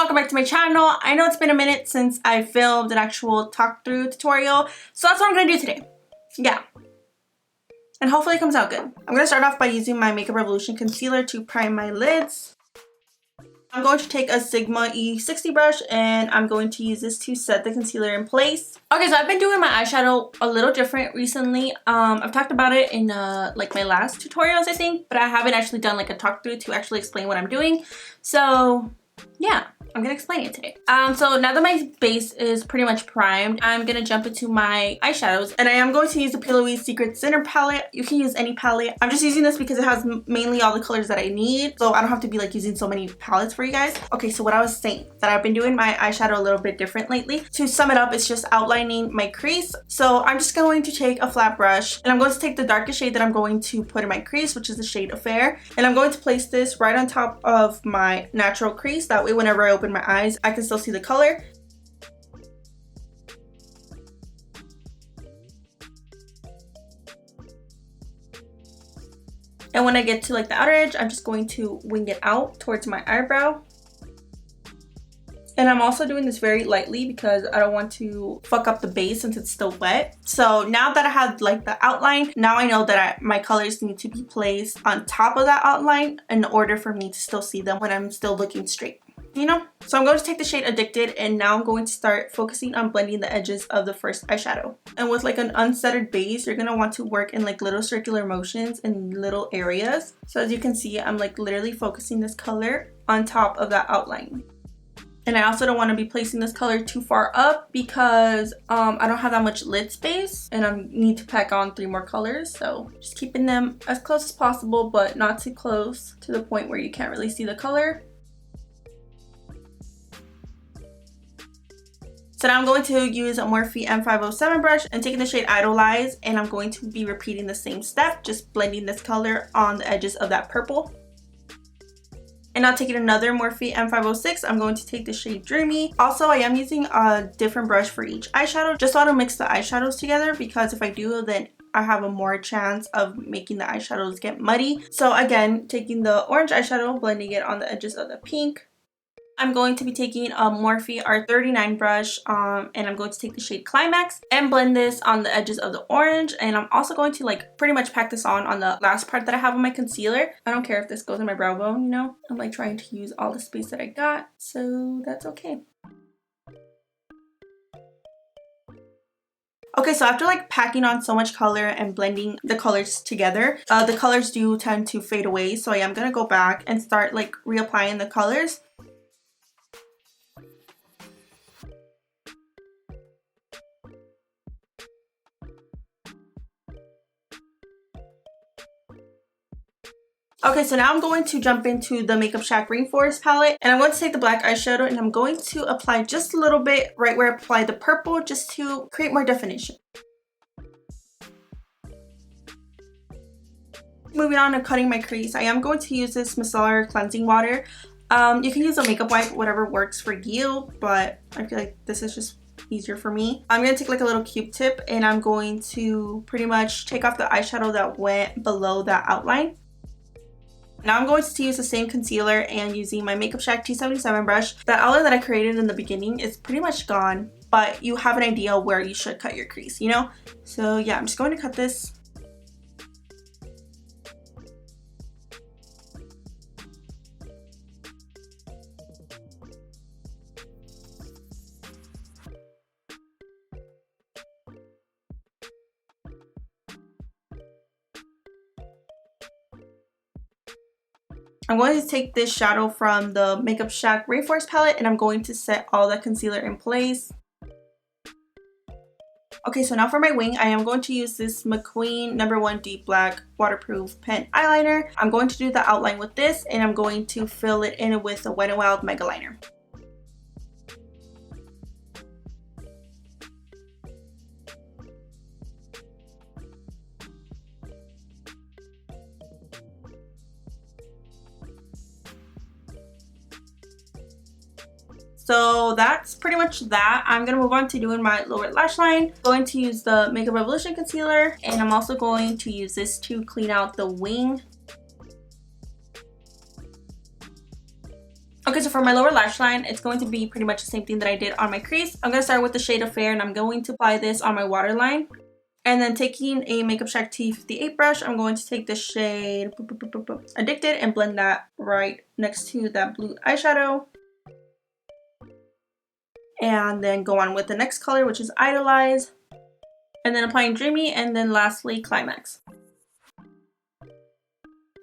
welcome back to my channel. I know it's been a minute since I filmed an actual talk through tutorial, so that's what I'm gonna do today. Yeah, and hopefully it comes out good. I'm gonna start off by using my Makeup Revolution concealer to prime my lids. I'm going to take a Sigma E60 brush and I'm going to use this to set the concealer in place. Okay, so I've been doing my eyeshadow a little different recently. I've talked about it in like my last tutorials, I think, but I haven't actually done like a talk through to actually explain what I'm doing. So yeah, I'm gonna explain it today. So now that my base is pretty much primed, I'm gonna jump into my eyeshadows, and I am going to use the plouise Secret Center palette. You can use any palette. I'm just using this because it has mainly all the colors that I need, so I don't have to be like using so many palettes for you guys. Okay, so what I was saying, that I've been doing my eyeshadow a little bit different lately. To sum it up, it's just outlining my crease. So I'm just going to take a flat brush, and I'm going to take the darkest shade that I'm going to put in my crease, which is the shade Affair, and I'm going to place this right on top of my natural crease. That way whenever I open my eyes, I can still see the color. And when I get to like the outer edge, I'm just going to wing it out towards my eyebrow. And I'm also doing this very lightly because I don't want to fuck up the base since it's still wet. So now that I have like the outline, now I know that my colors need to be placed on top of that outline in order for me to still see them when I'm still looking straight, you know? So I'm going to take the shade Addicted, and now I'm going to start focusing on blending the edges of the first eyeshadow. And with like an uncentered base, you're gonna want to work in like little circular motions in little areas. So as you can see, I'm like literally focusing this color on top of that outline. And I also don't want to be placing this color too far up because I don't have that much lid space and I need to pack on 3 more colors. So just keeping them as close as possible, but not too close to the point where you can't really see the color. So now I'm going to use a Morphe M507 brush and taking the shade Idolize, and I'm going to be repeating the same step, just blending this color on the edges of that purple. And now taking another Morphe M506, I'm going to take the shade Dreamy. Also, I am using a different brush for each eyeshadow, just so I don't mix the eyeshadows together, because if I do, then I have a more chance of making the eyeshadows get muddy. So again, taking the orange eyeshadow, blending it on the edges of the pink. I'm going to be taking a Morphe R39 brush and I'm going to take the shade Climax and blend this on the edges of the orange. And I'm also going to like pretty much pack this on the last part that I have on my concealer. I don't care if this goes in my brow bone, you know? I'm like trying to use all the space that I got, so that's okay. Okay, so after like packing on so much color and blending the colors together, the colors do tend to fade away. So I am going to go back and start like reapplying the colors. Okay, so now I'm going to jump into the Makeup Shack Rainforest palette, and I'm going to take the black eyeshadow and I'm going to apply just a little bit right where I applied the purple, just to create more definition. Moving on to cutting my crease, I am going to use this micellar cleansing water. You can use a makeup wipe, whatever works for you, but I feel like this is just easier for me. I'm going to take like a little Q-tip and I'm going to pretty much take off the eyeshadow that went below that outline. Now I'm going to use the same concealer and using my Makeup Shack T77 brush. The outline that I created in the beginning is pretty much gone, but you have an idea where you should cut your crease, you know? So yeah, I'm just going to cut this. I'm going to take this shadow from the Makeup Shack Rainforest palette and I'm going to set all the concealer in place. Okay, so now for my wing, I am going to use this McQueen No. 1 Deep Black Waterproof Pen Eyeliner. I'm going to do the outline with this and I'm going to fill it in with a Wet n Wild Mega Liner. So that's pretty much that. I'm going to move on to doing my lower lash line. Going to use the Makeup Revolution concealer, and I'm also going to use this to clean out the wing. Okay, so for my lower lash line, it's going to be pretty much the same thing that I did on my crease. I'm going to start with the shade of Fair, and I'm going to apply this on my waterline. And then taking a Makeup Shack T58 brush, I'm going to take the shade Addicted and blend that right next to that blue eyeshadow. And then go on with the next color, which is Idolize. And then applying Dreamy, and then lastly Climax.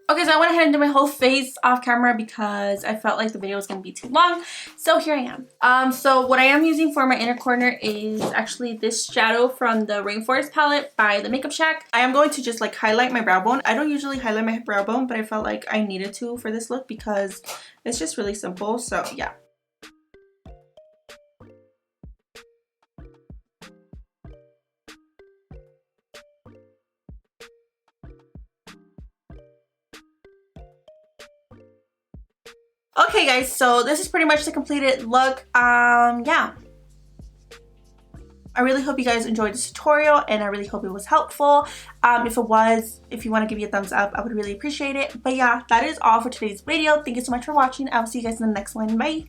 Okay, so I went ahead and did my whole face off camera because I felt like the video was going to be too long. So here I am. So what I am using for my inner corner is actually this shadow from the Rainforest palette by the Makeup Shack. I am going to just like highlight my brow bone. I don't usually highlight my brow bone, but I felt like I needed to for this look because it's just really simple. So yeah. Okay guys, so this is pretty much the completed look. Yeah. I really hope you guys enjoyed this tutorial, and I really hope it was helpful. If it was, if you want to give me a thumbs up, I would really appreciate it. But yeah, that is all for today's video. Thank you so much for watching. I will see you guys in the next one. Bye.